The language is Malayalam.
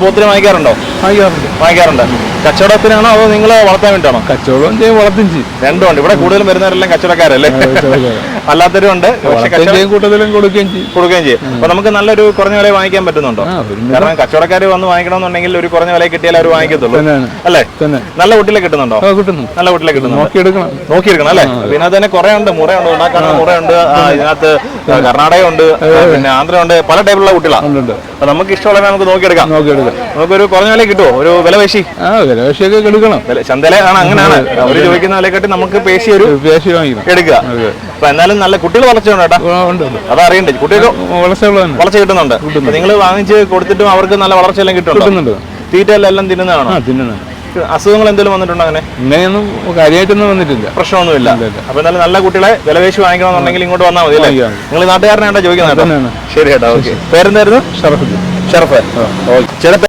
പോത്തിനെ വാങ്ങിക്കാറുണ്ടോ? വാങ്ങിക്കാറുണ്ട്. കച്ചവടത്തിനാണോ അതോ നിങ്ങൾ വളർത്താൻ വേണ്ടിയാണോ? കച്ചവടം ചെയ്യും, വളർത്തും ചെയ്യും. രണ്ടുമുണ്ട്. ഇവിടെ കൂടുതലും വരുന്നവരെല്ലാം കച്ചവടക്കാരല്ലേ? അല്ലാത്തവരും ഉണ്ട്. കൂട്ടത്തിലും കൊടുക്കുകയും ചെയ്യും. അപ്പൊ നമുക്ക് നല്ലൊരു കുറഞ്ഞ വില വാങ്ങിക്കാൻ പറ്റുന്നുണ്ടോ? കാരണം കച്ചവടക്കാർ വന്ന് വാങ്ങിക്കണമെന്നുണ്ടെങ്കിൽ ഒരു കുറഞ്ഞ വില കിട്ടിയാൽ അവർ വാങ്ങിക്കത്തുള്ളൂ അല്ലേ? നല്ല കുട്ടികളെ കിട്ടുന്നുണ്ടോ? നല്ല കുട്ടികളെ കിട്ടുന്നുണ്ട്. നോക്കിയെടുക്കണം അല്ലേ? പിന്നെ തന്നെ കുറെ ഉണ്ട്. മുറയുണ്ട്, ഉണ്ടാക്കാനുള്ള മുറയുണ്ട്, ഇതിനകത്ത് കർണാടക ഉണ്ട്, പിന്നെ ആന്ധ്ര ഉണ്ട്, പല ടൈപ്പിലുള്ള കുട്ടികളാണ്. അപ്പൊ നമുക്ക് ഇഷ്ടമുള്ള നമുക്ക് നോക്കിയെടുക്കാം. നമുക്കൊരു കുറഞ്ഞ വില കിട്ടുമോ? ഒരു വില പേശി വിലവേശിയൊക്കെ എടുക്കണം. ചന്തയിലാണ് അങ്ങനെയാണ് അവര് ചോദിക്കുന്ന വിലക്കെട്ടി നമുക്ക് പേശി ഒരു പേശി എടുക്കുക. അപ്പൊ എന്നാലും നല്ല കുട്ടികൾ വളർച്ചയുണ്ട് കേട്ടാ, അതറിയണ്ടേ? കുട്ടികൾ വളർച്ച കിട്ടുന്നുണ്ട്. നിങ്ങൾ വാങ്ങിച്ച് കൊടുത്തിട്ടും അവർക്ക് നല്ല വളർച്ചയെല്ലാം കിട്ടുന്നുണ്ട്. തീറ്റയെല്ലാം തിന്നുന്നതാണോ? അസുഖങ്ങൾ എന്തെങ്കിലും വന്നിട്ടുണ്ടോ? അങ്ങനെയൊന്നും കാര്യമായിട്ടൊന്നും വന്നിട്ടില്ല, പ്രശ്നമൊന്നുമില്ല. അപ്പൊ എന്നാലും നല്ല കുട്ടികളെ വിലവേശി വാങ്ങിക്കണമെന്നുണ്ടെങ്കിൽ ഇങ്ങോട്ട് വന്നാൽ മതി അല്ലേ? നിങ്ങൾ നാട്ടുകാരനായിട്ടാ ചോദിക്കുന്നത്. ശരി കേട്ടോ, ഓക്കെ. പേരെന്തായിരുന്നു? ഷറഫ്. ചില